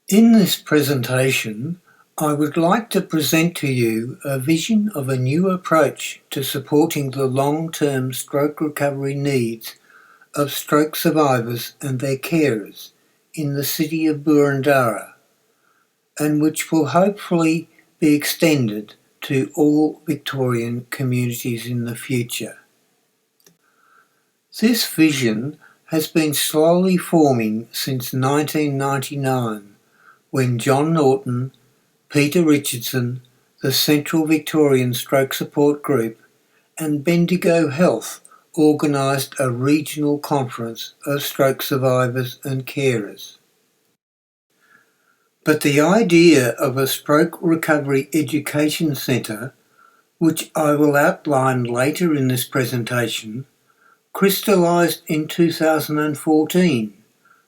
In this presentation, I would like to present to you a vision of a new approach to supporting the long-term stroke recovery needs of stroke survivors and their carers in the city of Boroondara, and which will hopefully be extended to all Victorian communities in the future. This vision has been slowly forming since 1999, when John Norton, Peter Richardson, the Central Victorian Stroke Support Group and Bendigo Health organised a regional conference of stroke survivors and carers. But the idea of a stroke recovery education centre, which I will outline later in this presentation, crystallised in 2014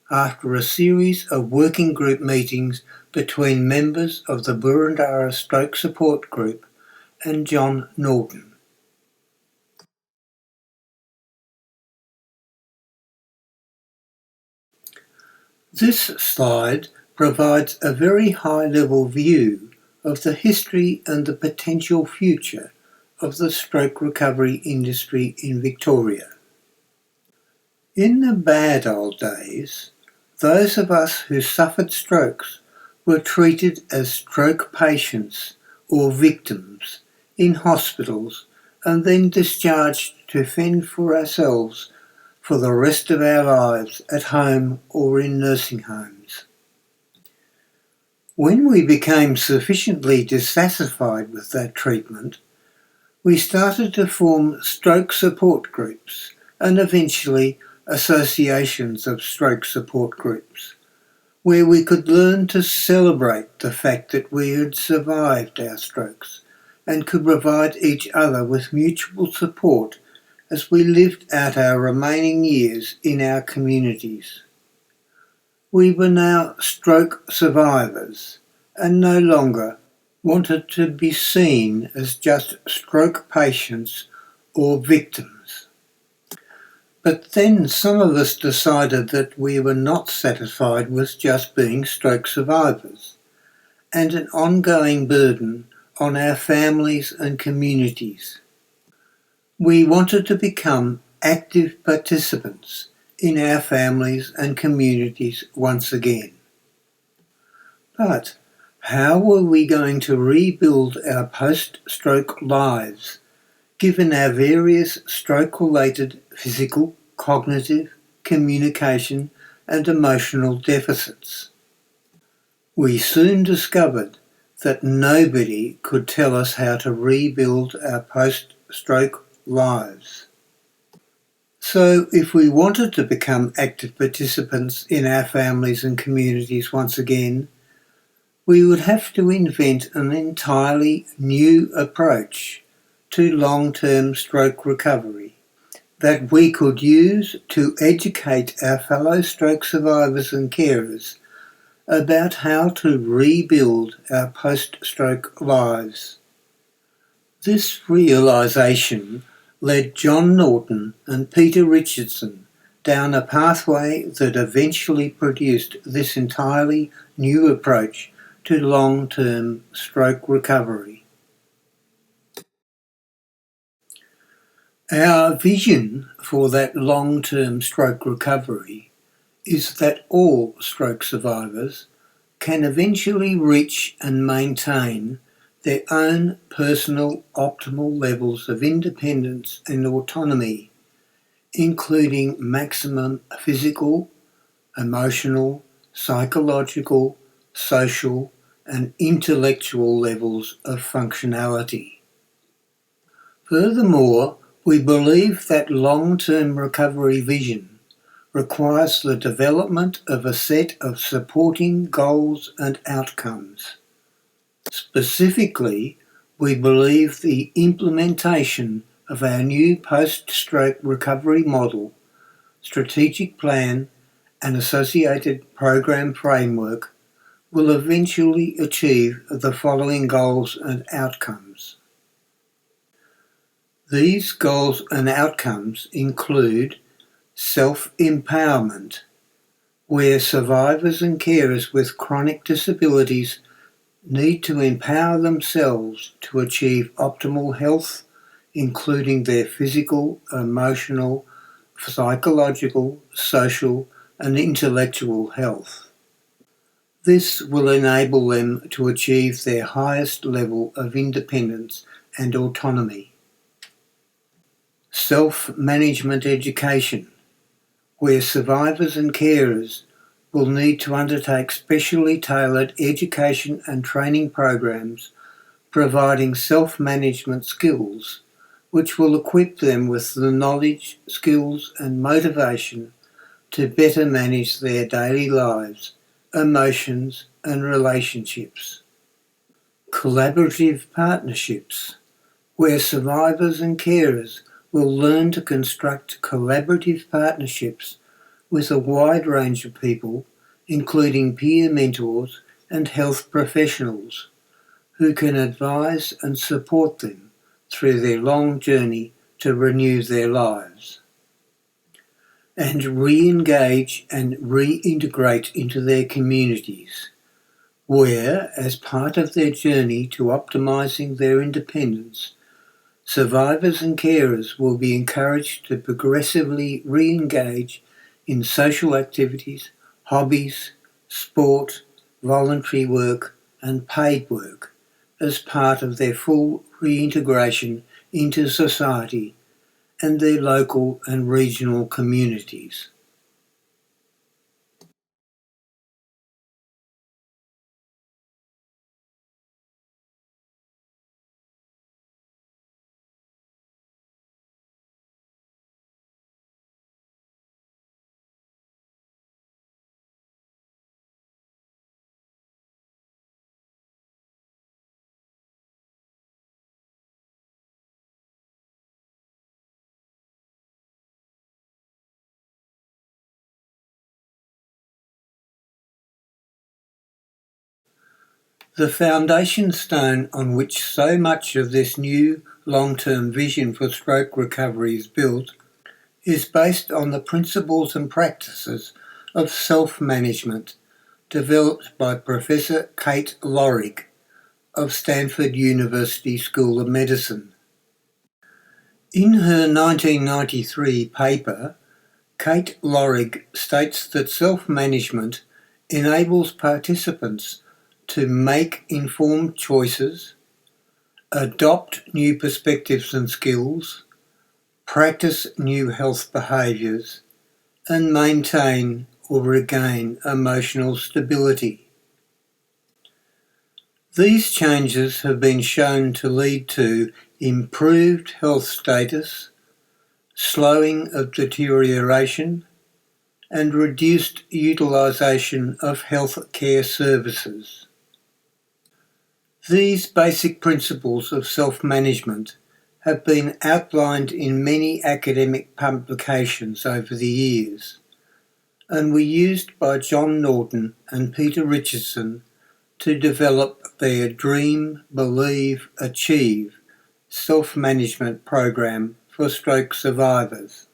after a series of working group meetings between members of the Boroondara Stroke Support Group and John Norton. This slide provides a very high-level view of the history and the potential future of the stroke recovery industry in Victoria. In the bad old days, those of us who suffered strokes were treated as stroke patients or victims in hospitals and then discharged to fend for ourselves for the rest of our lives at home or in nursing homes. When we became sufficiently dissatisfied with that treatment, we started to form stroke support groups and eventually associations of stroke support groups, where we could learn to celebrate the fact that we had survived our strokes and could provide each other with mutual support as we lived out our remaining years in our communities. We were now stroke survivors and no longer wanted to be seen as just stroke patients or victims. But then some of us decided that we were not satisfied with just being stroke survivors and an ongoing burden on our families and communities. We wanted to become active participants in our families and communities once again. But how were we going to rebuild our post-stroke lives, given our various stroke-related physical, cognitive, communication and emotional deficits? We soon discovered that nobody could tell us how to rebuild our post-stroke lives. So if we wanted to become active participants in our families and communities once again, we would have to invent an entirely new approach to long-term stroke recovery that we could use to educate our fellow stroke survivors and carers about how to rebuild our post-stroke lives. This realisation led John Norton and Peter Richardson down a pathway that eventually produced this entirely new approach to long-term stroke recovery. Our vision for that long-term stroke recovery is that all stroke survivors can eventually reach and maintain their own personal optimal levels of independence and autonomy, including maximum physical, emotional, psychological, social, and intellectual levels of functionality. Furthermore, we believe that long-term recovery vision requires the development of a set of supporting goals and outcomes. Specifically, we believe the implementation of our new post-stroke recovery model, strategic plan, and associated program framework will eventually achieve the following goals and outcomes. These goals and outcomes include self-empowerment, where survivors and carers with chronic disabilities need to empower themselves to achieve optimal health, including their physical, emotional, psychological, social, and intellectual health. This will enable them to achieve their highest level of independence and autonomy. Self-management education, where survivors and carers will need to undertake specially tailored education and training programs providing self-management skills which will equip them with the knowledge, skills and motivation to better manage their daily lives, emotions and relationships. Collaborative partnerships, where survivors and carers will learn to construct collaborative partnerships with a wide range of people, including peer mentors and health professionals, who can advise and support them through their long journey to renew their lives. And re-engage and reintegrate into their communities, where, as part of their journey to optimising their independence, survivors and carers will be encouraged to progressively re-engage in social activities, hobbies, sport, voluntary work and paid work as part of their full reintegration into society and their local and regional communities. The foundation stone on which so much of this new long-term vision for stroke recovery is built is based on the principles and practices of self-management developed by Professor Kate Lorig of Stanford University School of Medicine. In her 1993 paper, Kate Lorig states that self-management enables participants to make informed choices, adopt new perspectives and skills, practice new health behaviours, and maintain or regain emotional stability. These changes have been shown to lead to improved health status, slowing of deterioration, and reduced utilisation of health care services. These basic principles of self-management have been outlined in many academic publications over the years, and were used by John Norton and Peter Richardson to develop their Dream, Believe, Achieve self-management program for stroke survivors.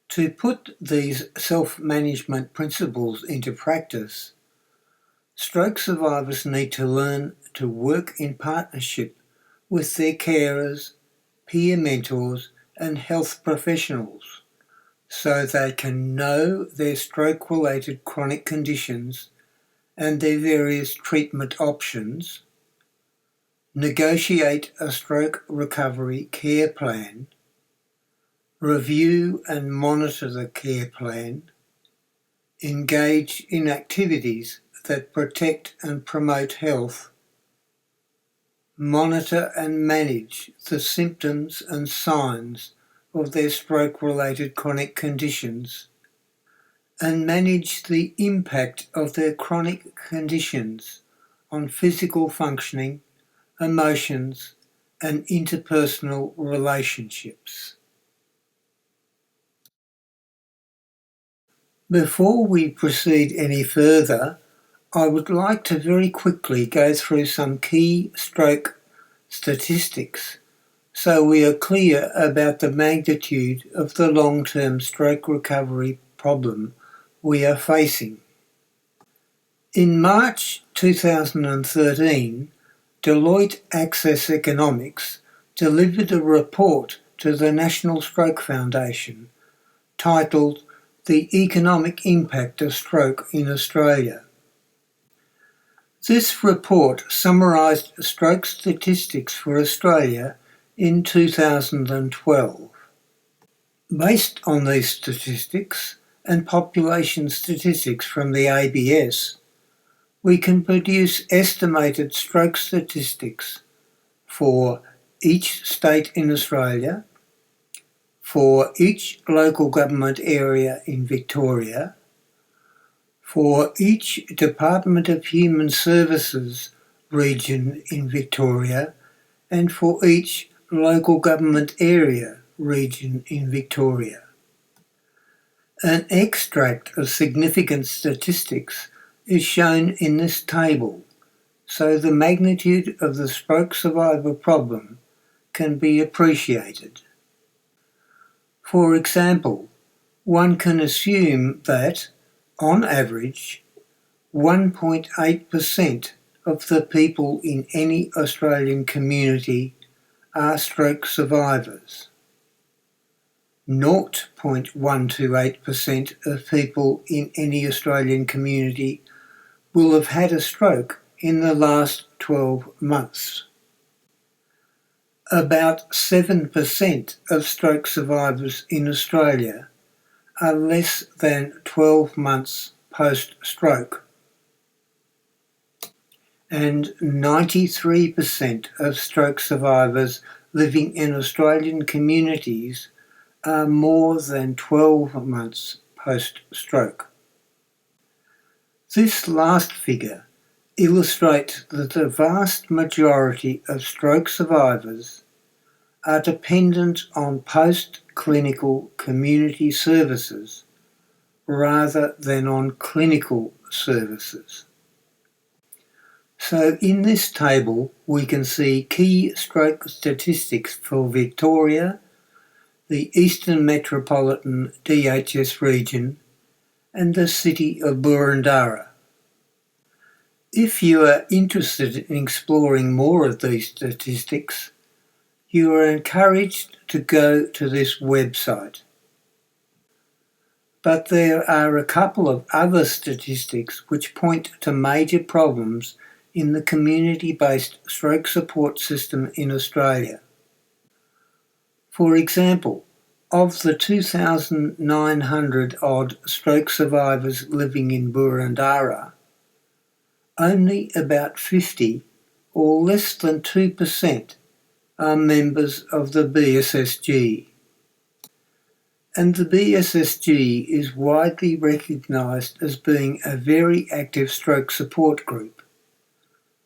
To put these self-management principles into practice, stroke survivors need to learn to work in partnership with their carers, peer mentors and health professionals so they can know their stroke-related chronic conditions and their various treatment options, negotiate a stroke recovery care plan, review and monitor the care plan, engage in activities that protect and promote health, monitor and manage the symptoms and signs of their stroke-related chronic conditions, and manage the impact of their chronic conditions on physical functioning, emotions, and interpersonal relationships. Before we proceed any further, I would like to very quickly go through some key stroke statistics so we are clear about the magnitude of the long-term stroke recovery problem we are facing. In March 2013, Deloitte Access Economics delivered a report to the National Stroke Foundation titled The Economic Impact of Stroke in Australia. This report summarised stroke statistics for Australia in 2012. Based on these statistics and population statistics from the ABS, we can produce estimated stroke statistics for each state in Australia, for each local government area in Victoria, for each Department of Human Services region in Victoria, and for each local government area region in Victoria. An extract of significant statistics is shown in this table, so the magnitude of the stroke survivor problem can be appreciated. For example, one can assume that, on average, 1.8% of the people in any Australian community are stroke survivors. 0.128% of people in any Australian community will have had a stroke in the last 12 months. About 7% of stroke survivors in Australia are less than 12 months post-stroke, and 93% of stroke survivors living in Australian communities are more than 12 months post-stroke. This last figure illustrates that the vast majority of stroke survivors are dependent on post-clinical community services rather than on clinical services. So in this table we can see key stroke statistics for Victoria, the Eastern Metropolitan DHS region, and the city of Boroondara. If you are interested in exploring more of these statistics, you are encouraged to go to this website. But there are a couple of other statistics which point to major problems in the community-based stroke support system in Australia. For example, of the 2,900 odd stroke survivors living in Boroondara, only about 50, or less than 2%, are members of the BSSG. And the BSSG is widely recognised as being a very active stroke support group.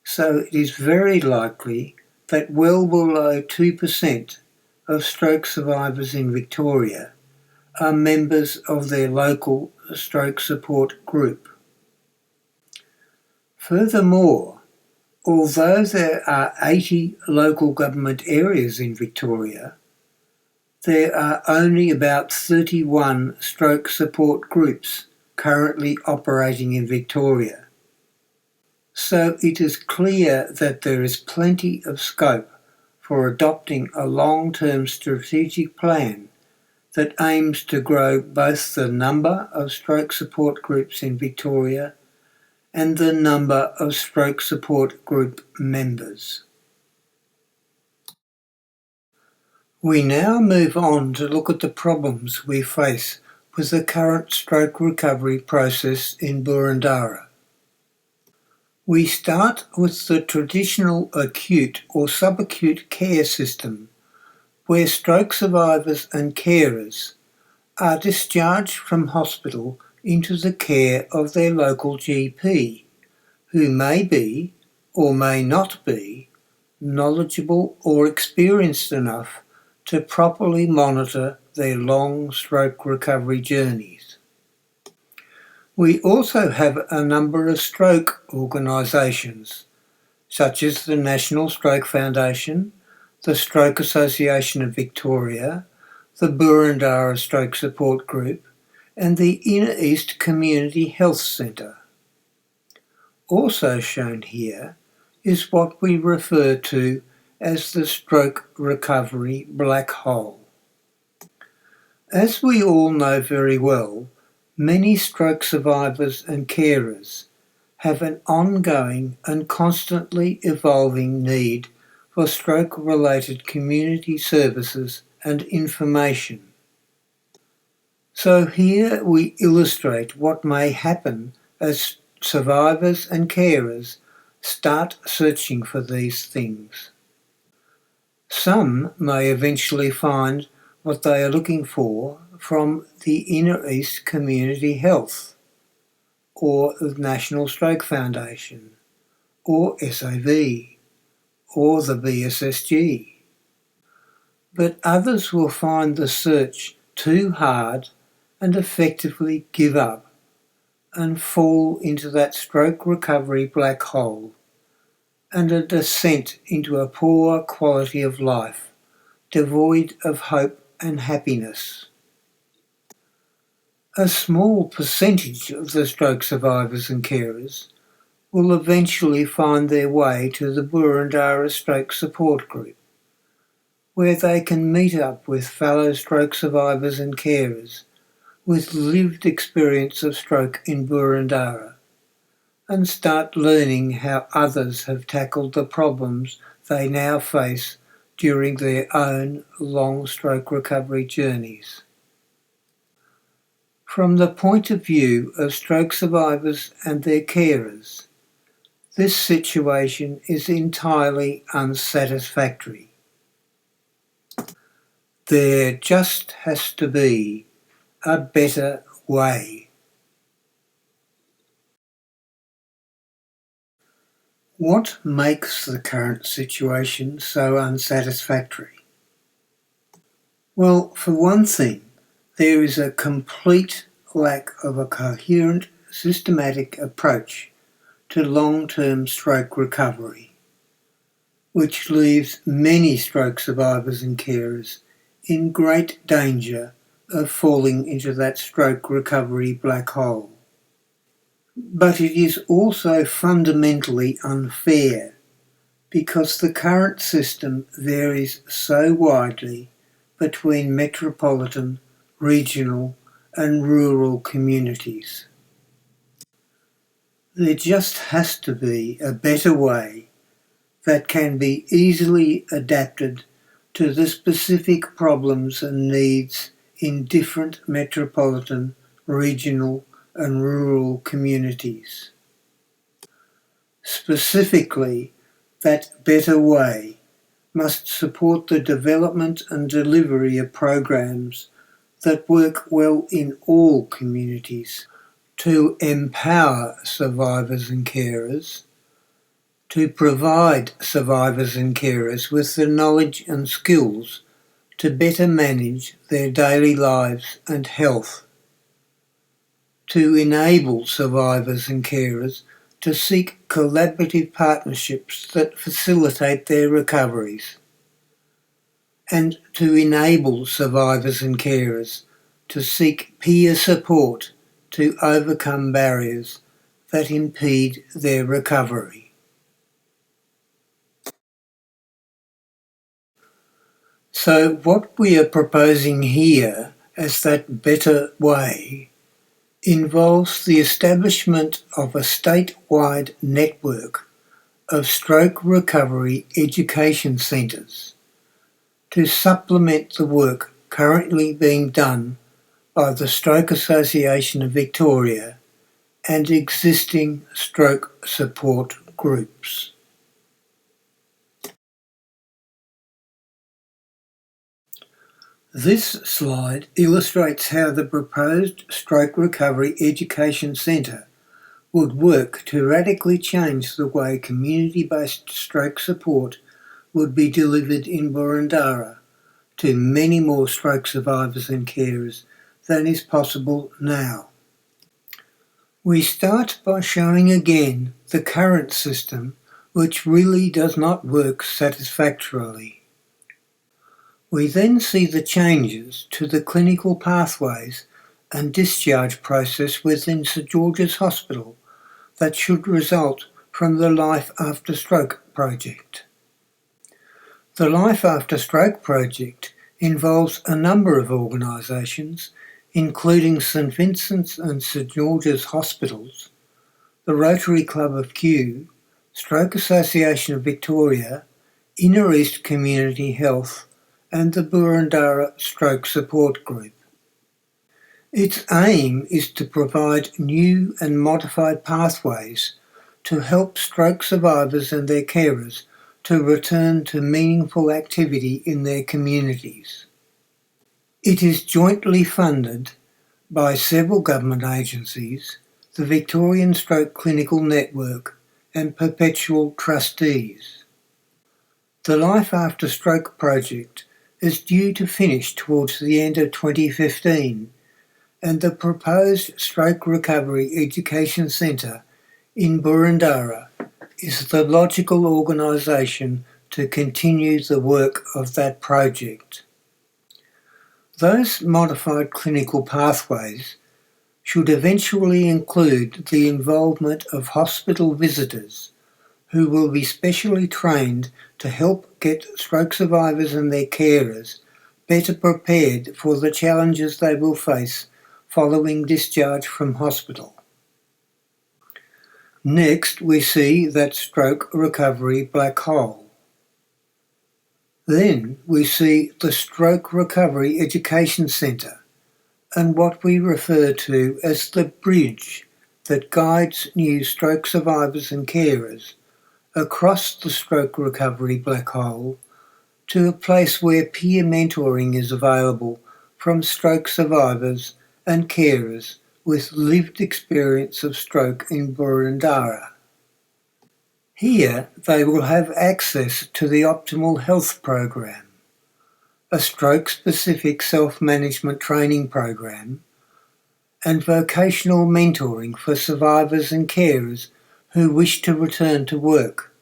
So it is very likely that well below 2% of stroke survivors in Victoria are members of their local stroke support group. Furthermore, although there are 80 local government areas in Victoria, there are only about 31 stroke support groups currently operating in Victoria. So it is clear that there is plenty of scope for adopting a long-term strategic plan that aims to grow both the number of stroke support groups in Victoria and the number of stroke support group members. We now move on to look at the problems we face with the current stroke recovery process in Boroondara. We start with the traditional acute or subacute care system, where stroke survivors and carers are discharged from hospital into the care of their local GP, who may be, or may not be, knowledgeable or experienced enough to properly monitor their long stroke recovery journeys. We also have a number of stroke organisations, such as the National Stroke Foundation, the Stroke Association of Victoria, the Burundara Stroke Support Group, and the Inner East Community Health Centre. Also shown here is what we refer to as the stroke recovery black hole. As we all know very well, many stroke survivors and carers have an ongoing and constantly evolving need for stroke-related community services and information. So here we illustrate what may happen as survivors and carers start searching for these things. Some may eventually find what they are looking for from the Inner East Community Health, or the National Stroke Foundation, or SAV, or the BSSG. But others will find the search too hard and effectively give up and fall into that stroke recovery black hole and a descent into a poor quality of life, devoid of hope and happiness. A small percentage of the stroke survivors and carers will eventually find their way to the Burundara Stroke Support Group, where they can meet up with fellow stroke survivors and carers with lived experience of stroke in Burundara and start learning how others have tackled the problems they now face during their own long stroke recovery journeys. From the point of view of stroke survivors and their carers, this situation is entirely unsatisfactory. There just has to be a better way. What makes the current situation so unsatisfactory? Well, for one thing, there is a complete lack of a coherent, systematic approach to long-term stroke recovery, which leaves many stroke survivors and carers in great danger of falling into that stroke recovery black hole. But it is also fundamentally unfair because the current system varies so widely between metropolitan, regional and rural communities. There just has to be a better way that can be easily adapted to the specific problems and needs in different metropolitan, regional and rural communities. Specifically, that better way must support the development and delivery of programs that work well in all communities to empower survivors and carers, to provide survivors and carers with the knowledge and skills to better manage their daily lives and health, to enable survivors and carers to seek collaborative partnerships that facilitate their recoveries, and to enable survivors and carers to seek peer support to overcome barriers that impede their recovery. So what we are proposing here as that better way involves the establishment of a statewide network of stroke recovery education centres to supplement the work currently being done by the Stroke Association of Victoria and existing stroke support groups. This slide illustrates how the proposed Stroke Recovery Education Centre would work to radically change the way community-based stroke support would be delivered in Burundara to many more stroke survivors and carers than is possible now. We start by showing again the current system, which really does not work satisfactorily. We then see the changes to the clinical pathways and discharge process within St George's Hospital that should result from the Life After Stroke project. The Life After Stroke project involves a number of organisations, including St Vincent's and St George's Hospitals, the Rotary Club of Kew, Stroke Association of Victoria, Inner East Community Health, and the Boroondara Stroke Support Group. Its aim is to provide new and modified pathways to help stroke survivors and their carers to return to meaningful activity in their communities. It is jointly funded by several government agencies, the Victorian Stroke Clinical Network, and Perpetual Trustees. The Life After Stroke project is due to finish towards the end of 2015, and the proposed Stroke Recovery Education Centre in Boroondara is the logical organisation to continue the work of that project. Those modified clinical pathways should eventually include the involvement of hospital visitors who will be specially trained to help get stroke survivors and their carers better prepared for the challenges they will face following discharge from hospital. Next, we see that stroke recovery black hole. Then we see the Stroke Recovery Education Centre and what we refer to as the bridge that guides new stroke survivors and carers across the stroke recovery black hole to a place where peer mentoring is available from stroke survivors and carers with lived experience of stroke in Boroondara. Here they will have access to the Optimal Health Program, a stroke-specific self-management training program, and vocational mentoring for survivors and carers who wish to return to work.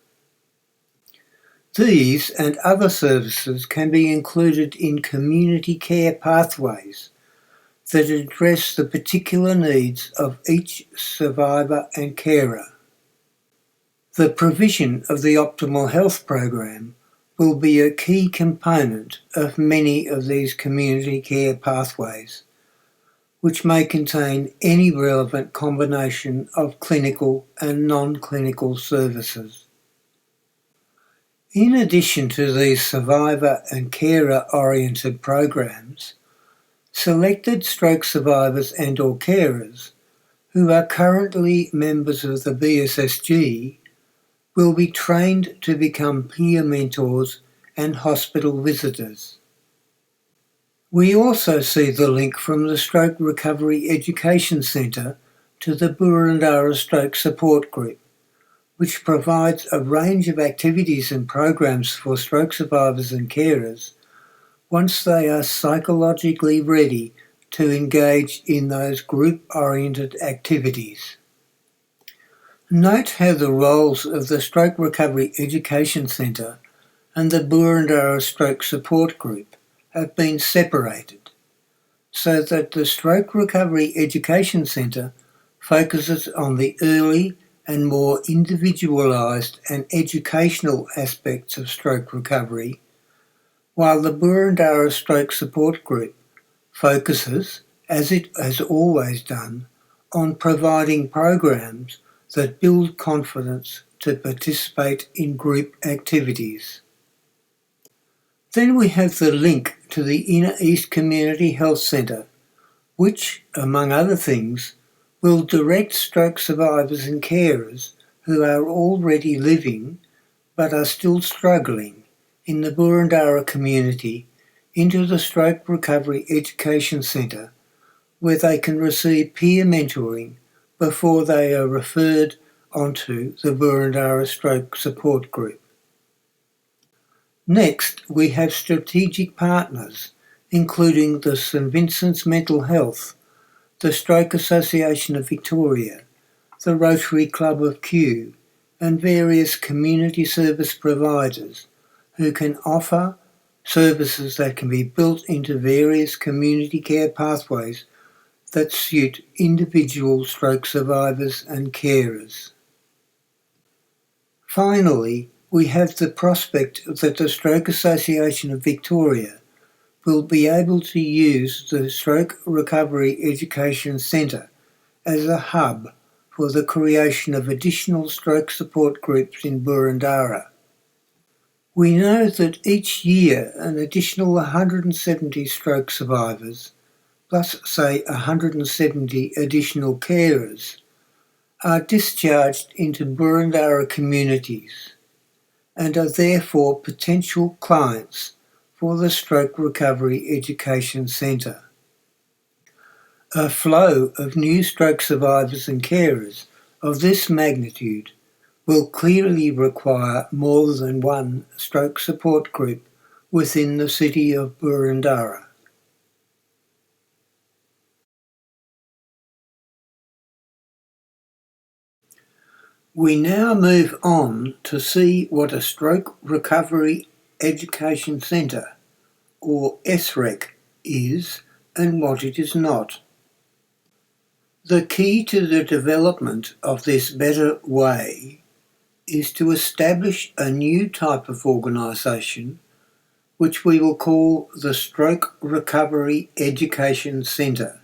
These and other services can be included in community care pathways that address the particular needs of each survivor and carer. The provision of the Optimal Health Program will be a key component of many of these community care pathways, which may contain any relevant combination of clinical and non-clinical services. In addition to these survivor and carer-oriented programs, selected stroke survivors and/or carers who are currently members of the BSSG will be trained to become peer mentors and hospital visitors. We also see the link from the Stroke Recovery Education Centre to the Boroondara Stroke Support Group, which provides a range of activities and programs for stroke survivors and carers once they are psychologically ready to engage in those group-oriented activities. Note how the roles of the Stroke Recovery Education Centre and the Boroondara Stroke Support Group have been separated, so that the Stroke Recovery Education Centre focuses on the early and more individualised and educational aspects of stroke recovery, while the Boroondara Stroke Support Group focuses, as it has always done, on providing programs that build confidence to participate in group activities. Then we have the link to the Inner East Community Health Centre, which, among other things, will direct stroke survivors and carers who are already living but are still struggling in the Boroondara community into the Stroke Recovery Education Centre, where they can receive peer mentoring before they are referred onto the Boroondara Stroke Support Group. Next, we have strategic partners, including the St Vincent's Mental Health, the Stroke Association of Victoria, the Rotary Club of Kew, and various community service providers who can offer services that can be built into various community care pathways that suit individual stroke survivors and carers. Finally, we have the prospect that the Stroke Association of Victoria will be able to use the Stroke Recovery Education Centre as a hub for the creation of additional stroke support groups in Boroondara. We know that each year an additional 170 stroke survivors, plus say 170 additional carers, are discharged into Boroondara communities and are therefore potential clients for the Stroke Recovery Education Centre. A flow of new stroke survivors and carers of this magnitude will clearly require more than one stroke support group within the city of Boroondara. We now move on to see what a Stroke Recovery Education Centre, or SREC, is and what it is not. The key to the development of this better way is to establish a new type of organisation which we will call the Stroke Recovery Education Centre,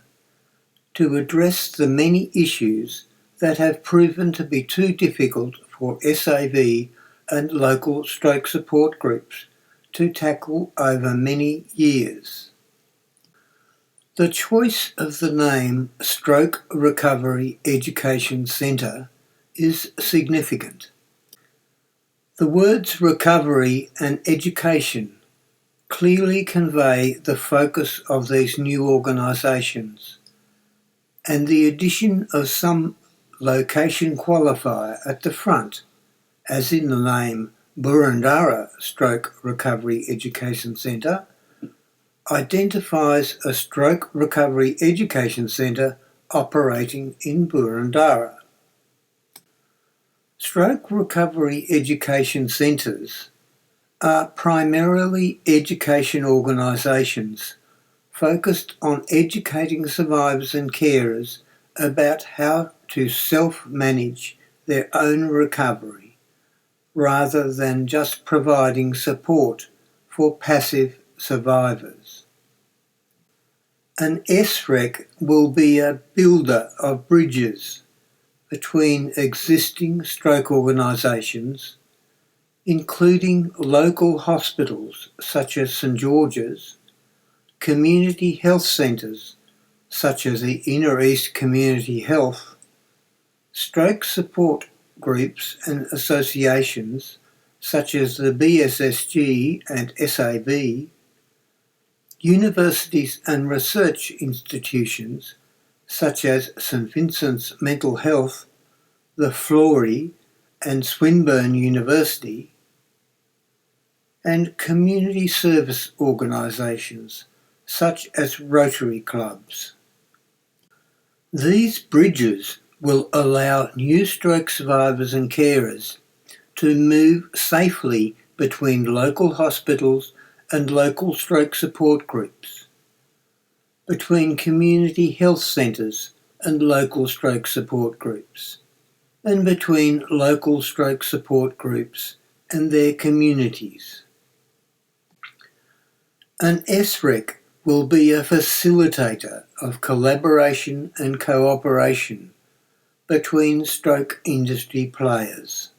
to address the many issues that have proven to be too difficult for SAV and local stroke support groups to tackle over many years. The choice of the name Stroke Recovery Education Centre is significant. The words recovery and education clearly convey the focus of these new organisations, and the addition of some location qualifier at the front, as in the name Boroondara Stroke Recovery Education Centre, identifies a Stroke Recovery Education Centre operating in Boroondara. Stroke Recovery Education Centres are primarily education organisations focused on educating survivors and carers about how to self-manage their own recovery, rather than just providing support for passive survivors. An SREC will be a builder of bridges between existing stroke organisations, including local hospitals such as St George's, community health centres such as the Inner East Community Health, stroke support groups and associations such as the BSSG and SAV, universities and research institutions such as St Vincent's Mental Health, the Florey and Swinburne University, and community service organisations such as Rotary clubs. These bridges will allow new stroke survivors and carers to move safely between local hospitals and local stroke support groups, between community health centres and local stroke support groups, and between local stroke support groups and their communities. An SREC will be a facilitator of collaboration and cooperation between stroke industry players.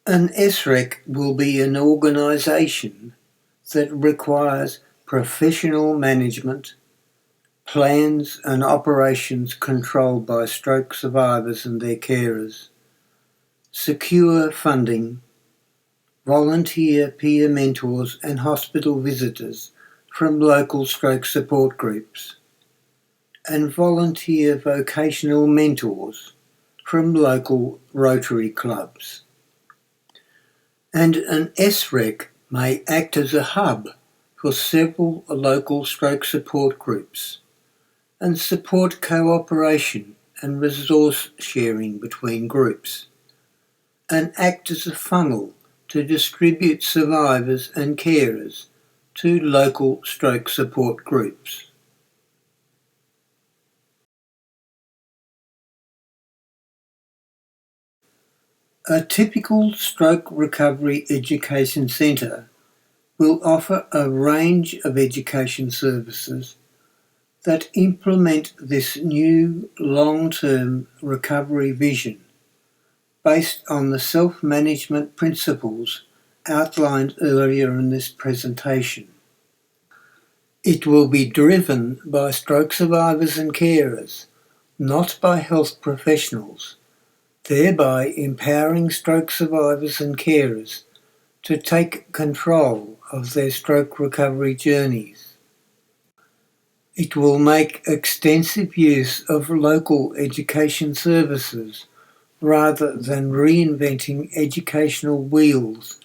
An SREC will be an organisation that requires professional management, plans and operations controlled by stroke survivors and their carers, secure funding, volunteer peer mentors and hospital visitors from local stroke support groups, and volunteer vocational mentors from local Rotary clubs. And an SREC may act as a hub for several local stroke support groups and support cooperation and resource sharing between groups, and act as a funnel to distribute survivors and carers to local stroke support groups. A typical stroke recovery education centre will offer a range of education services that implement this new long-term recovery vision based on the self-management principles outlined earlier in this presentation. It will be driven by stroke survivors and carers, not by health professionals, thereby empowering stroke survivors and carers to take control of their stroke recovery journeys. It will make extensive use of local education services rather than reinventing educational wheels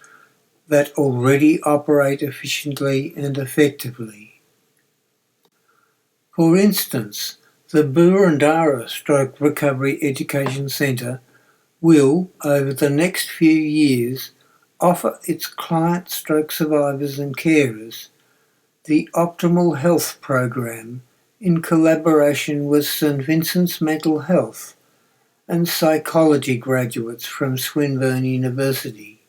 that already operate efficiently and effectively. For instance, the Burundara Stroke Recovery Education Centre will, over the next few years, offer its client stroke survivors and carers the Optimal Health Program in collaboration with St Vincent's Mental Health and psychology graduates from Swinburne University.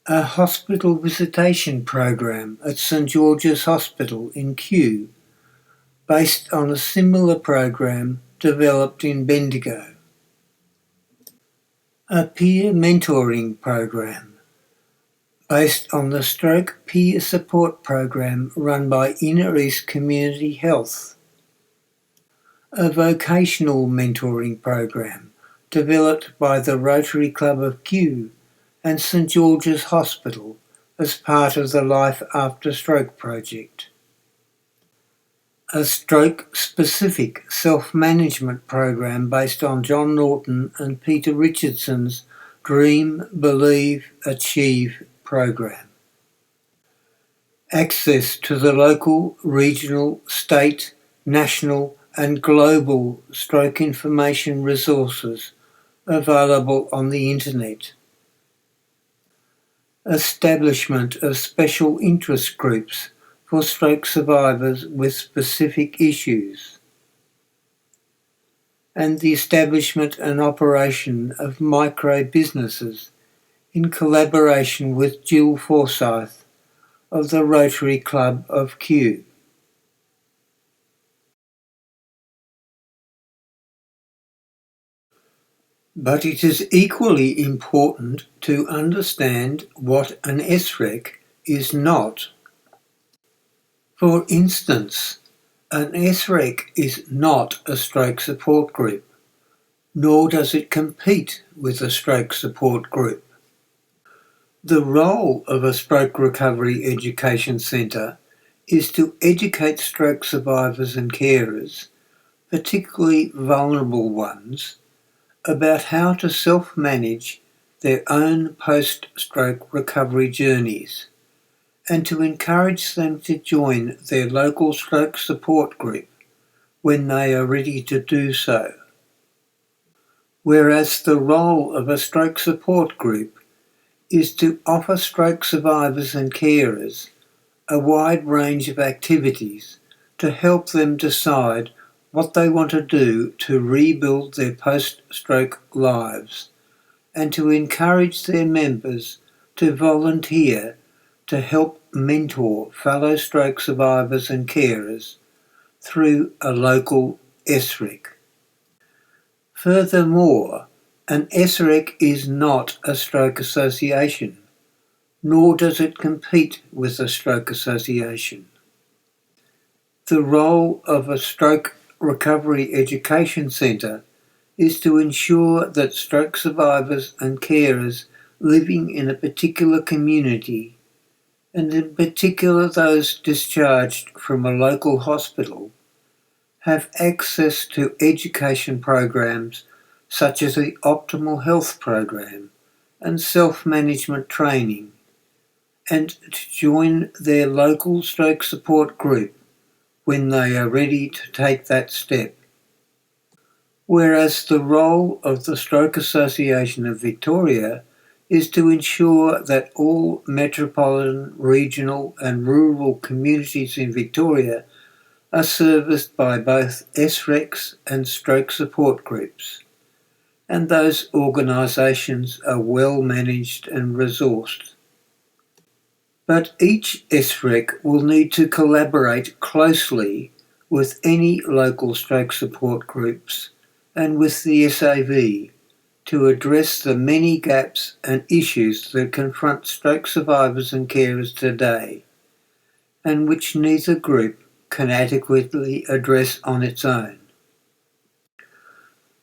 A hospital visitation program at St George's Hospital in Kew, based on a similar program developed in Bendigo. A peer mentoring program, based on the Stroke Peer Support Program run by Inner East Community Health. A vocational mentoring program developed by the Rotary Club of Kew and St George's Hospital as part of the Life After Stroke project. A stroke-specific self-management program based on John Norton and Peter Richardson's Dream, Believe, Achieve program. Access to the local, regional, state, national and global stroke information resources available on the internet. Establishment of special interest groups for stroke survivors with specific issues, and the establishment and operation of micro-businesses in collaboration with Jill Forsyth of the Rotary Club of Kew. But it is equally important to understand what an SREC is not. For instance, an SREC is not a stroke support group, nor does it compete with a stroke support group. The role of a stroke recovery education centre is to educate stroke survivors and carers, particularly vulnerable ones, about how to self-manage their own post-stroke recovery journeys, and to encourage them to join their local stroke support group when they are ready to do so. Whereas the role of a stroke support group is to offer stroke survivors and carers a wide range of activities to help them decide what they want to do to rebuild their post-stroke lives, and to encourage their members to volunteer to help mentor fellow stroke survivors and carers through a local SREC. Furthermore, an SREC is not a stroke association, nor does it compete with a stroke association. The role of a stroke recovery education centre is to ensure that stroke survivors and carers living in a particular community, and in particular those discharged from a local hospital, have access to education programs such as the Optimal Health Program and self-management training, and to join their local stroke support group when they are ready to take that step. Whereas the role of the Stroke Association of Victoria is to ensure that all metropolitan, regional and rural communities in Victoria are serviced by both SRECs and stroke support groups, and those organisations are well managed and resourced. But each SREC will need to collaborate closely with any local stroke support groups and with the SAV to address the many gaps and issues that confront stroke survivors and carers today, and which neither group can adequately address on its own.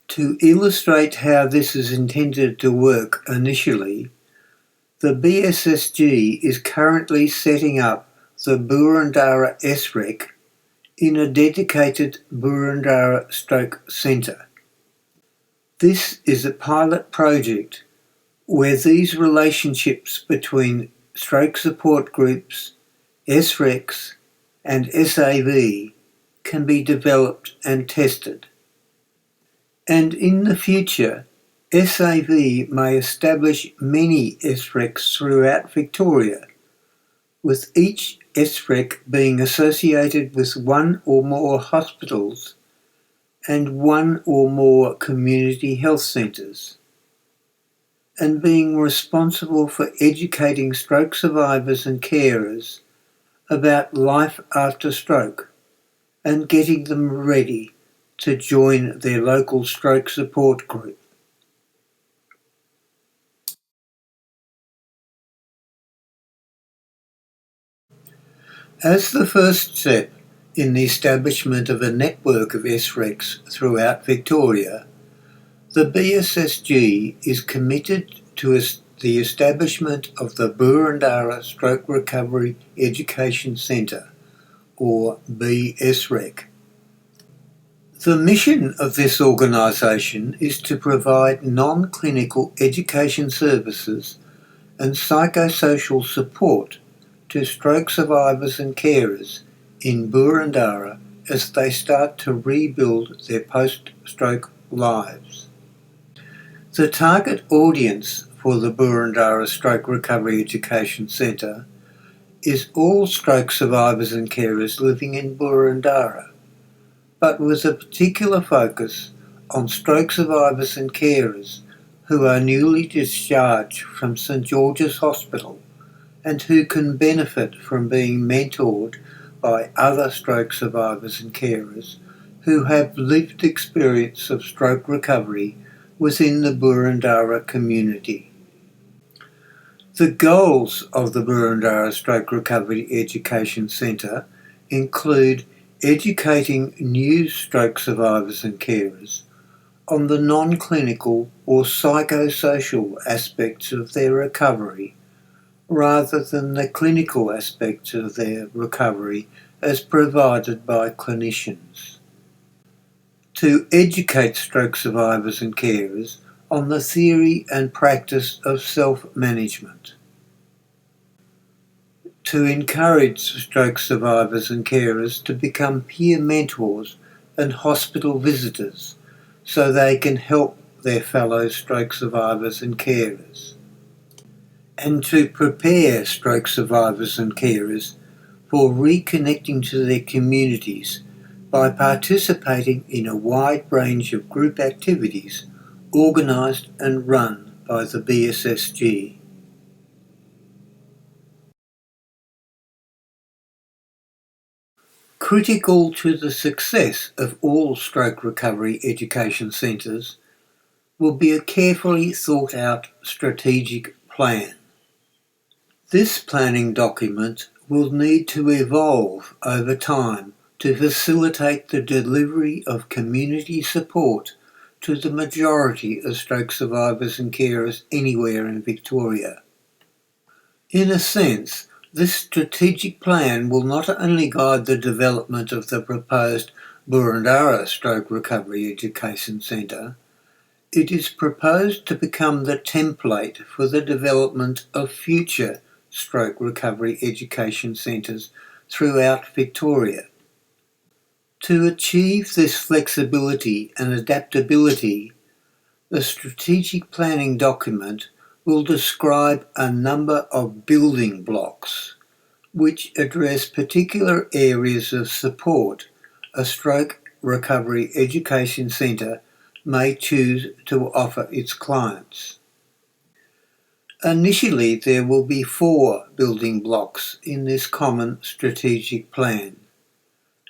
To illustrate how this is intended to work initially, the BSSG is currently setting up the Boroondara SREC in a dedicated Boroondara Stroke Centre. This is a pilot project where these relationships between stroke support groups, SRECs and SAV can be developed and tested. And in the future, SAV may establish many SRECs throughout Victoria, with each SREC being associated with one or more hospitals and one or more community health centres, and being responsible for educating stroke survivors and carers about life after stroke and getting them ready to join their local stroke support group. As the first step in the establishment of a network of SRECs throughout Victoria, the BSSG is committed to the establishment of the Boroondara Stroke Recovery Education Centre, or BSREC. The mission of this organisation is to provide non-clinical education services and psychosocial support to stroke survivors and carers in Boroondara as they start to rebuild their post-stroke lives. The target audience for the Boroondara Stroke Recovery Education Centre is all stroke survivors and carers living in Boroondara, but with a particular focus on stroke survivors and carers who are newly discharged from St George's Hospital and who can benefit from being mentored by other stroke survivors and carers who have lived experience of stroke recovery within the Boroondara community. The goals of the Boroondara Stroke Recovery Education Centre include educating new stroke survivors and carers on the non-clinical or psychosocial aspects of their recovery rather than the clinical aspects of their recovery as provided by clinicians. To educate stroke survivors and carers on the theory and practice of self-management. To encourage stroke survivors and carers to become peer mentors and hospital visitors so they can help their fellow stroke survivors and carers. And to prepare stroke survivors and carers for reconnecting to their communities by participating in a wide range of group activities organised and run by the BSSG. Critical to the success of all stroke recovery education centres will be a carefully thought out strategic plan. This planning document will need to evolve over time to facilitate the delivery of community support to the majority of stroke survivors and carers anywhere in Victoria. In a sense, this strategic plan will not only guide the development of the proposed Boroondara Stroke Recovery Education Centre, it is proposed to become the template for the development of future stroke recovery education centres throughout Victoria. To achieve this flexibility and adaptability, the strategic planning document will describe a number of building blocks which address particular areas of support a stroke recovery education centre may choose to offer its clients. Initially, there will be 4 building blocks in this common strategic plan,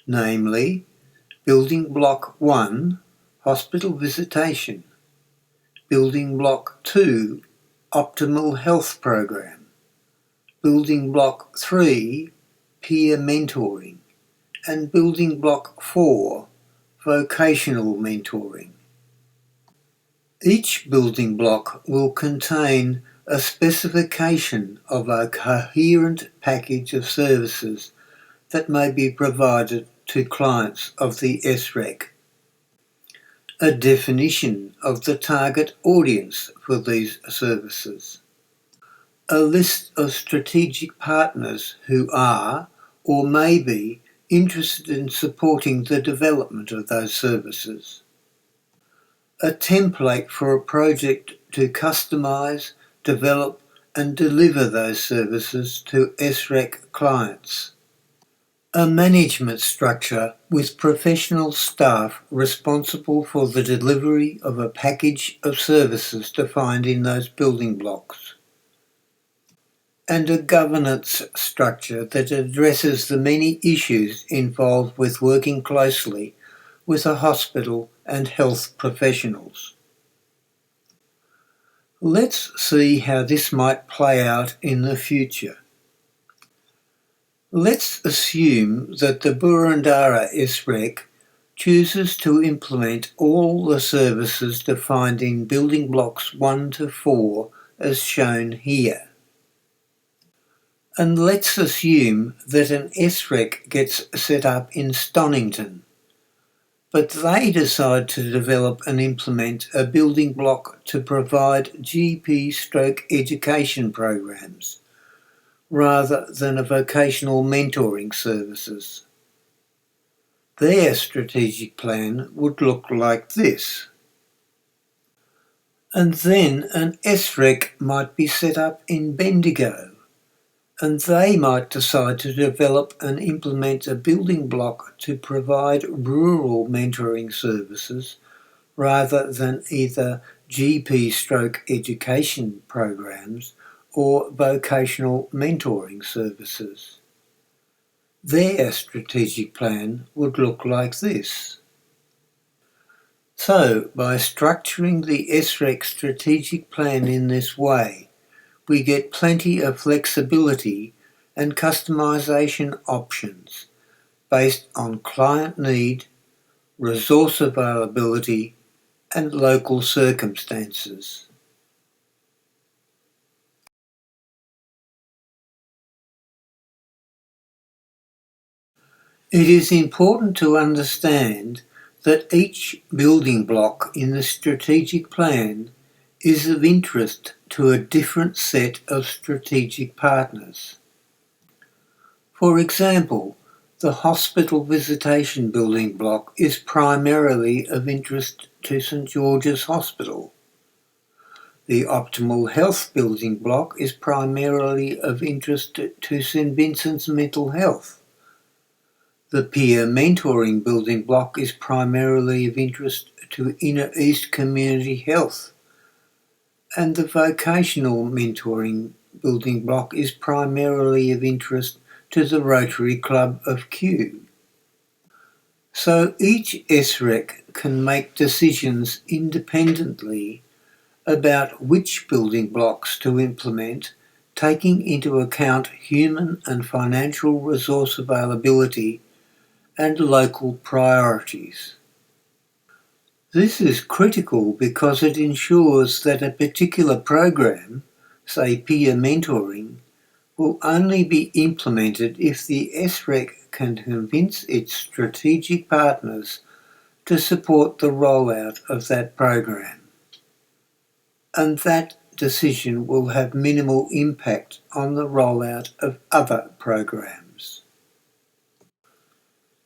namely Building Block 1, Hospital Visitation, Building Block 2, Optimal Health Program, Building Block 3, Peer Mentoring, and Building Block 4, Vocational Mentoring. Each building block will contain a specification of a coherent package of services that may be provided to clients of the SREC, a definition of the target audience for these services, a list of strategic partners who are or may be interested in supporting the development of those services, a template for a project to customise, develop and deliver those services to SREC clients, a management structure with professional staff responsible for the delivery of a package of services defined in those building blocks, and a governance structure that addresses the many issues involved with working closely with a hospital and health professionals. Let's see how this might play out in the future. Let's assume that the Boroondara SREC chooses to implement all the services defined in building blocks 1 to 4 as shown here. And let's assume that an SREC gets set up in Stonington, but they decide to develop and implement a building block to provide GP stroke education programs rather than a vocational mentoring services. Their strategic plan would look like this. And then an SREC might be set up in Bendigo, and they might decide to develop and implement a building block to provide rural mentoring services rather than either GP stroke education programs or vocational mentoring services. Their strategic plan would look like this. So, by structuring the SREC strategic plan in this way, we get plenty of flexibility and customisation options based on client need, resource availability, and local circumstances. It is important to understand that each building block in the strategic plan is of interest to a different set of strategic partners. For example, the hospital visitation building block is primarily of interest to St George's Hospital. The optimal health building block is primarily of interest to St Vincent's Mental Health. The peer mentoring building block is primarily of interest to Inner East Community Health, and the vocational mentoring building block is primarily of interest to the Rotary Club of Kew. So each SREC can make decisions independently about which building blocks to implement, taking into account human and financial resource availability and local priorities. This is critical because it ensures that a particular program, say peer mentoring, will only be implemented if the SREC can convince its strategic partners to support the rollout of that program. And that decision will have minimal impact on the rollout of other programs.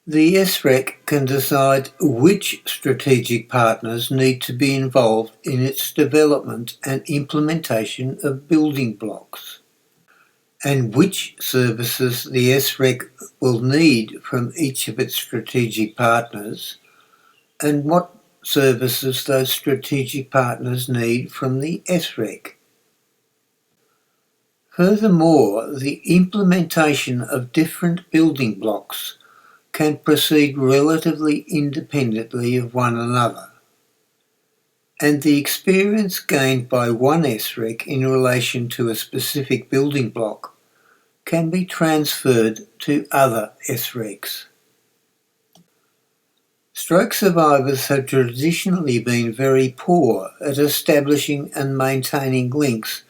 The SREC can decide which strategic partners need to be involved in its development and implementation of building blocks, and which services the SREC will need from each of its strategic partners, and what services those strategic partners need from the SREC. Furthermore, the implementation of different building blocks can proceed relatively independently of one another, and the experience gained by one SREC in relation to a specific building block can be transferred to other SRECs. Stroke survivors have traditionally been very poor at establishing and maintaining links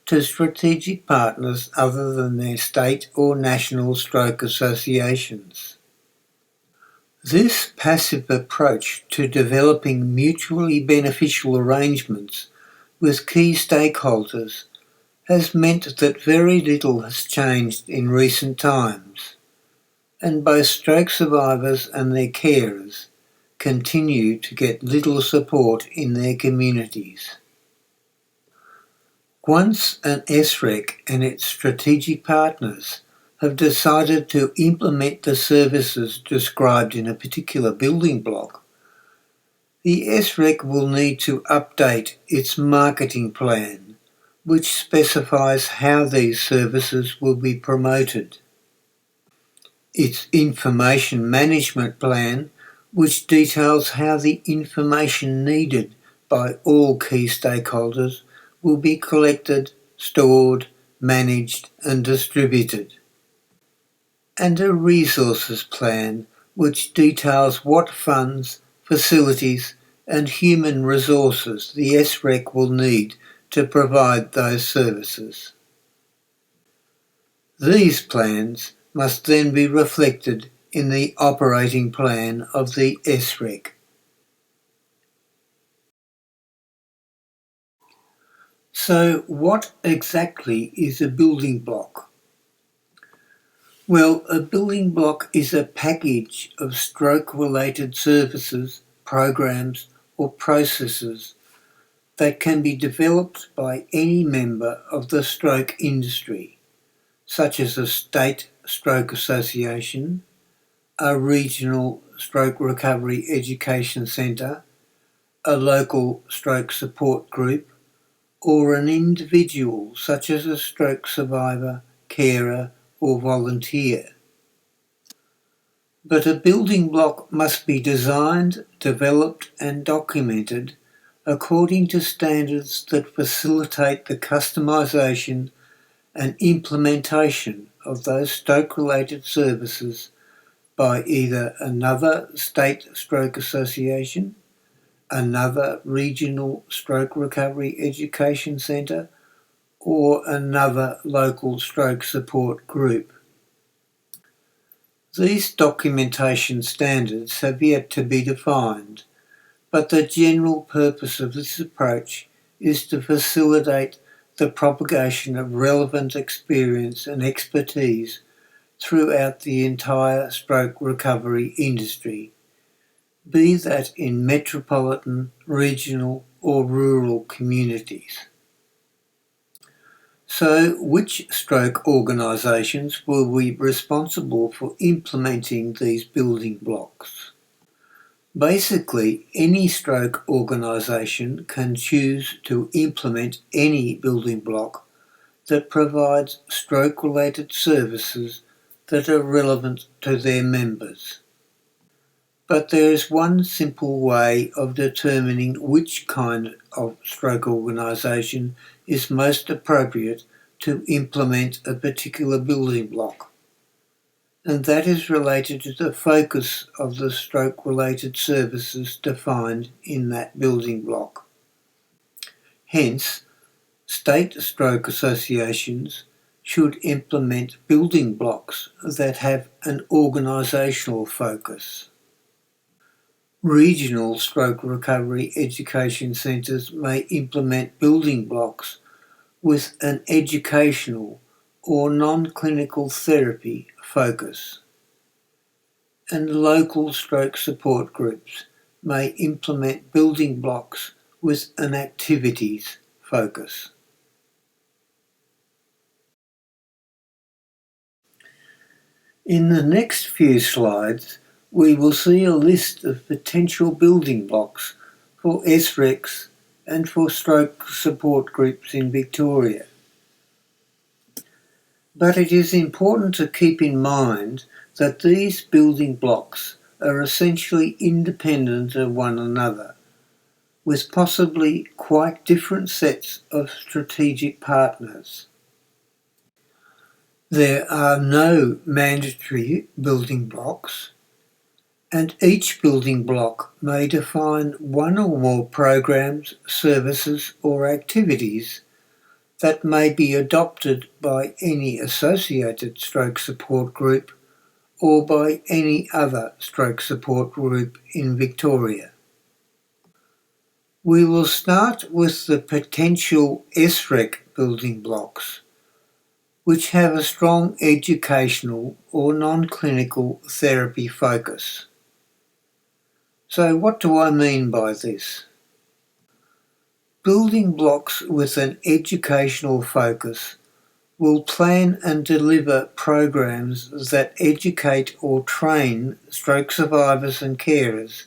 to strategic partners other than their state or national stroke associations. This passive approach to developing mutually beneficial arrangements with key stakeholders has meant that very little has changed in recent times, and both stroke survivors and their carers continue to get little support in their communities. Once an SREC and its strategic partners have decided to implement the services described in a particular building block, the SREC will need to update its marketing plan, which specifies how these services will be promoted, its information management plan, which details how the information needed by all key stakeholders will be collected, stored, managed and distributed, and a resources plan which details what funds, facilities and human resources the SREC will need to provide those services. These plans must then be reflected in the operating plan of the SREC. So what exactly is a building block? Well, a building block is a package of stroke-related services, programs or processes that can be developed by any member of the stroke industry, such as a state stroke association, a regional stroke recovery education centre, a local stroke support group, or an individual such as a stroke survivor, carer or volunteer. But a building block must be designed, developed and documented according to standards that facilitate the customisation and implementation of those stroke-related services by either another state stroke association, another regional stroke recovery education centre, or another local stroke support group. These documentation standards have yet to be defined, but the general purpose of this approach is to facilitate the propagation of relevant experience and expertise throughout the entire stroke recovery industry, be that in metropolitan, regional or rural communities. So, which stroke organisations will be responsible for implementing these building blocks? Basically, any stroke organisation can choose to implement any building block that provides stroke-related services that are relevant to their members. But there is one simple way of determining which kind of stroke organisation is most appropriate to implement a particular building block, and that is related to the focus of the stroke-related services defined in that building block. Hence, state stroke associations should implement building blocks that have an organisational focus. Regional stroke recovery education centres may implement building blocks with an educational or non-clinical therapy focus. and local stroke support groups may implement building blocks with an activities focus. In the next few slides, we will see a list of potential building blocks for SRECs and for stroke support groups in Victoria. But it is important to keep in mind that these building blocks are essentially independent of one another, with possibly quite different sets of strategic partners. There are no mandatory building blocks, and each building block may define one or more programs, services or activities that may be adopted by any associated stroke support group or by any other stroke support group in Victoria. We will start with the potential SREC building blocks, which have a strong educational or non-clinical therapy focus. So what do I mean by this? Building blocks with an educational focus will plan and deliver programs that educate or train stroke survivors and carers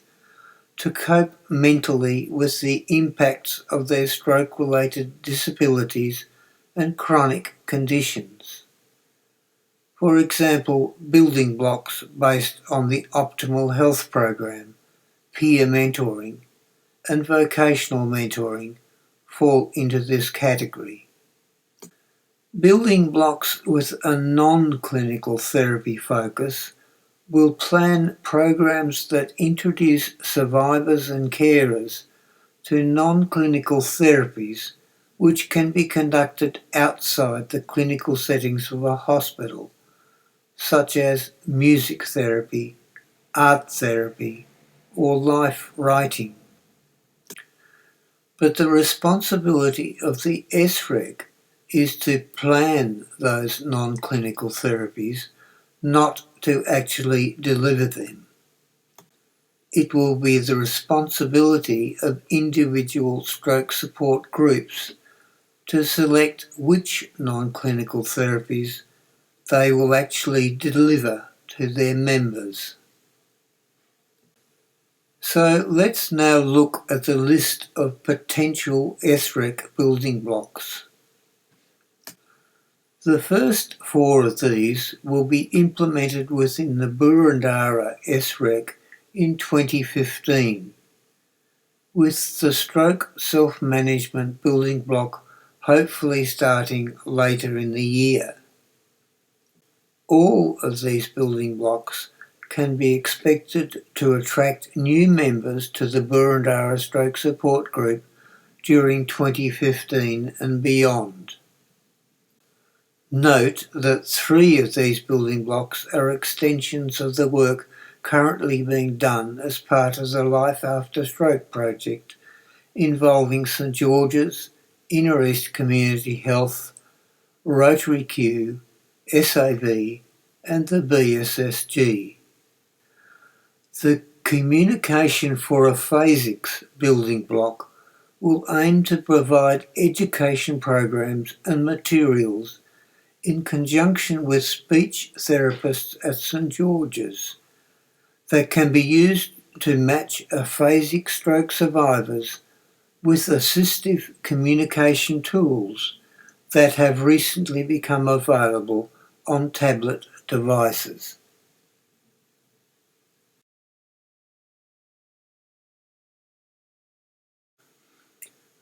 to cope mentally with the impacts of their stroke-related disabilities and chronic conditions. For example, building blocks based on the Optimal Health Program, peer mentoring, and vocational mentoring fall into this category. Building blocks with a non-clinical therapy focus will plan programs that introduce survivors and carers to non-clinical therapies which can be conducted outside the clinical settings of a hospital, such as music therapy, art therapy, or life writing. But the responsibility of the SREC is to plan those non-clinical therapies, not to actually deliver them. It will be the responsibility of individual stroke support groups to select which non-clinical therapies they will actually deliver to their members. So let's now look at the list of potential SREC building blocks. The first 4 of these will be implemented within the Boroondara SREC in 2015, with the stroke self-management building block hopefully starting later in the year. All of these building blocks can be expected to attract new members to the Boroondara Stroke Support Group during 2015 and beyond. Note that 3 of these building blocks are extensions of the work currently being done as part of the Life After Stroke project involving St George's, Inner East Community Health, Rotary Q, SAV and the BSSG. The Communication for Aphasics building block will aim to provide education programs and materials in conjunction with speech therapists at St George's that can be used to match aphasic stroke survivors with assistive communication tools that have recently become available on tablet devices.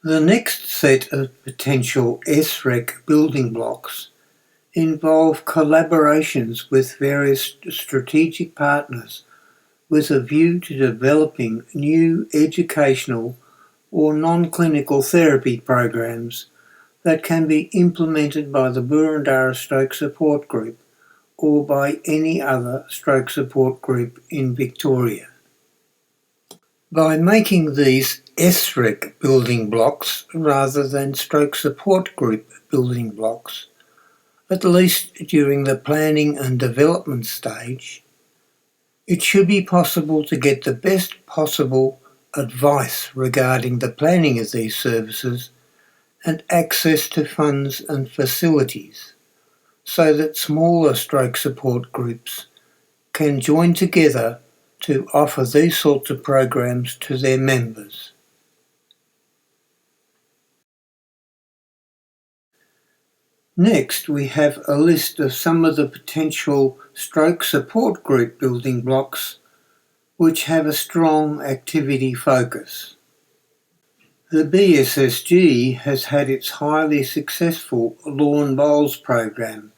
The next set of potential SREC building blocks involve collaborations with various strategic partners with a view to developing new educational or non-clinical therapy programs that can be implemented by the Boroondara Stroke Support Group or by any other stroke support group in Victoria. By making these SREC building blocks rather than stroke support group building blocks, at least during the planning and development stage, It should be possible to get the best possible advice regarding the planning of these services and access to funds and facilities, so that smaller stroke support groups can join together to offer these sorts of programs to their members. Next, we have a list of some of the potential stroke support group building blocks which have a strong activity focus. The BSSG has had its highly successful lawn bowls program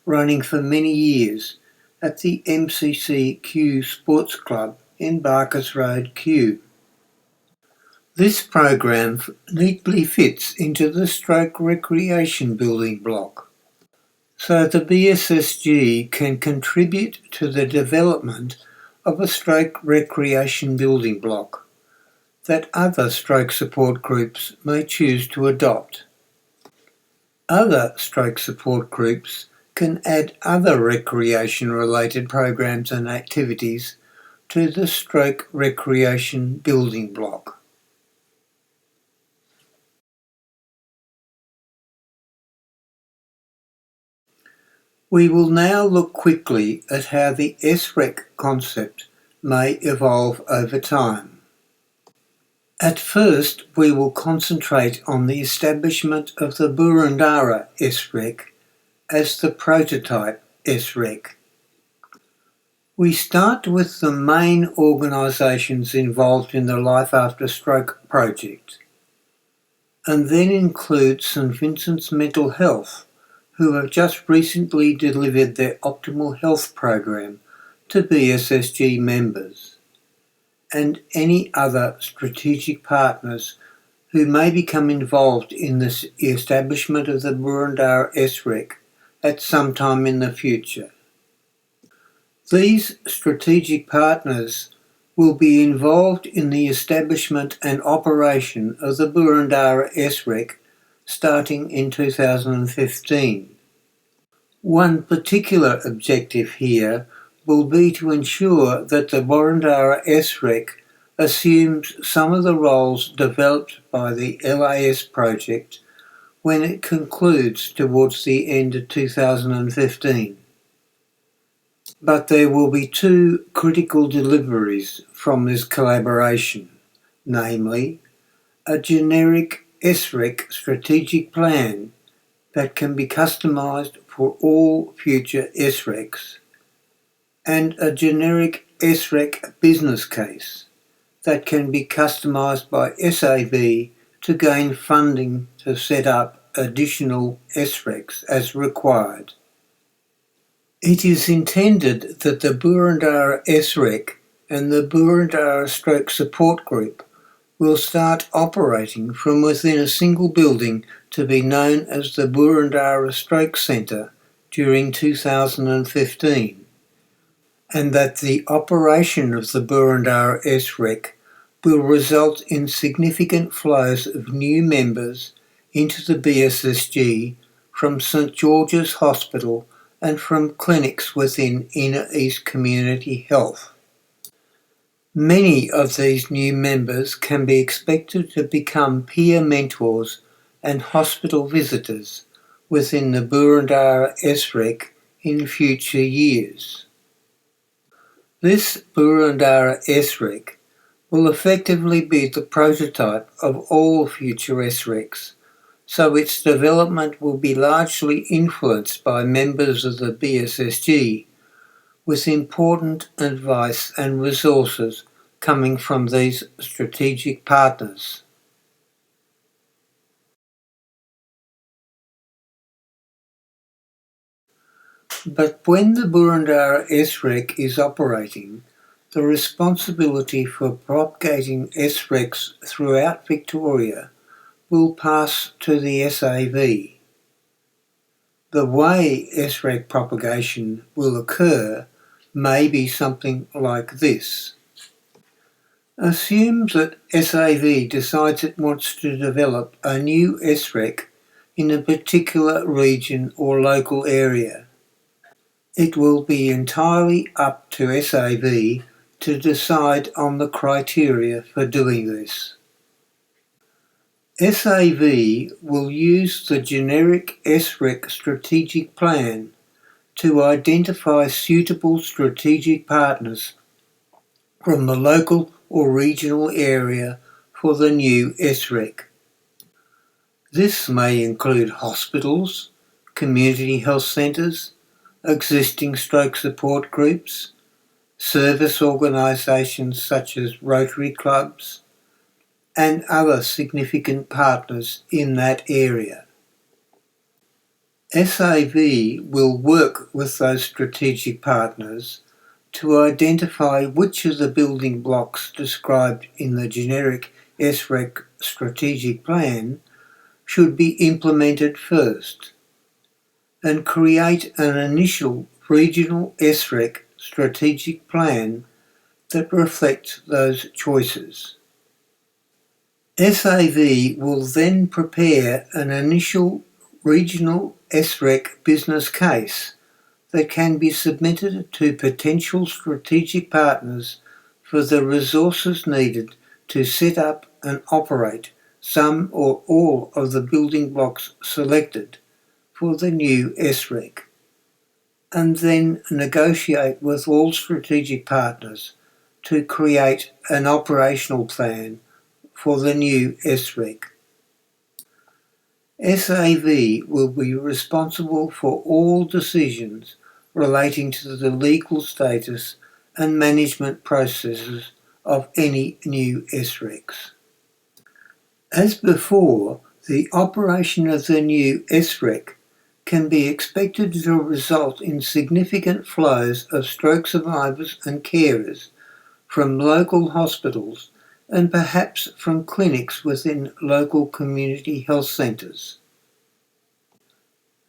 running for many years at the MCC Sports Club in Barkers Road, Kew. This program neatly fits into the stroke recreation building block, so the BSSG can contribute to the development of a stroke recreation building block that other stroke support groups may choose to adopt. Other stroke support groups can add other recreation-related programs and activities to the stroke recreation building block. We will now look quickly at how the SREC concept may evolve over time. At first, we will concentrate on the establishment of the Boroondara SREC as the prototype SREC. We start with the main organisations involved in the Life After Stroke project, and then include St Vincent's Mental Health, who have just recently delivered their Optimal Health program to BSSG members, and any other strategic partners who may become involved in the establishment of the Boroondara SREC at some time in the future. These strategic partners will be involved in the establishment and operation of the Boroondara SREC starting in 2015. One particular objective here will be to ensure that the Boroondara SREC assumes some of the roles developed by the LAS project when it concludes towards the end of 2015. But there will be two critical deliveries from this collaboration, namely, a generic SREC strategic plan that can be customised for all future SRECs, and a generic SREC business case that can be customised by SAV to gain funding to set up additional SRECs as required. It is intended that the Boroondara SREC and the Boroondara Stroke Support Group will start operating from within a single building to be known as the Boroondara Stroke Centre during 2015, and that the operation of the Boroondara SREC will result in significant flows of new members into the BSSG from St George's Hospital and from clinics within Inner East Community Health. Many of these new members can be expected to become peer mentors and hospital visitors within the Boroondara SREC in future years. This Boroondara SREC will effectively be the prototype of all future SRECs, so its development will be largely influenced by members of the BSSG, with important advice and resources coming from these strategic partners. But when the Boroondara SREC is operating, the responsibility for propagating SRECs throughout Victoria will pass to the SAV. The way SREC propagation will occur may be something like this. Assume that SAV decides it wants to develop a new SREC in a particular region or local area. It will be entirely up to SAV to decide on the criteria for doing this. SAV will use the generic SREC Strategic Plan to identify suitable strategic partners from the local or regional area for the new SREC. This may include hospitals, community health centres, existing stroke support groups, service organisations such as Rotary clubs, and other significant partners in that area. SAV will work with those strategic partners to identify which of the building blocks described in the generic SREC strategic plan should be implemented first, and create an initial regional SREC strategic plan that reflects those choices. SAV will then prepare an initial regional SREC business case that can be submitted to potential strategic partners for the resources needed to set up and operate some or all of the building blocks selected for the new SREC, and then negotiate with all strategic partners to create an operational plan for the new SREC. SAV will be responsible for all decisions relating to the legal status and management processes of any new SRECs. As before, the operation of the new SREC can be expected to result in significant flows of stroke survivors and carers from local hospitals and perhaps from clinics within local community health centres.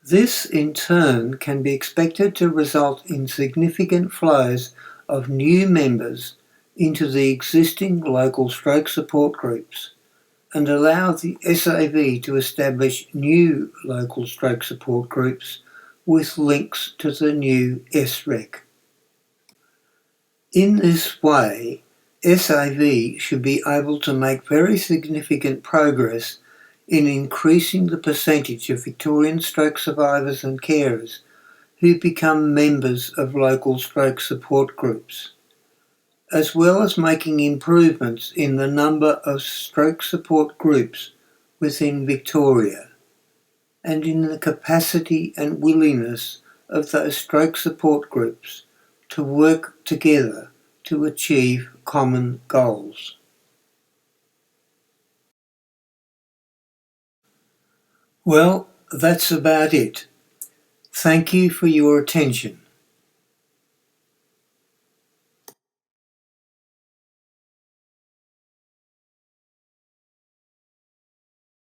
This in turn can be expected to result in significant flows of new members into the existing local stroke support groups and allow the SAV to establish new local stroke support groups with links to the new SREC. In this way, SAV should be able to make very significant progress in increasing the percentage of Victorian stroke survivors and carers who become members of local stroke support groups, as well as making improvements in the number of stroke support groups within Victoria, and in the capacity and willingness of those stroke support groups to work together to achieve common goals. Well, that's about it. Thank you for your attention.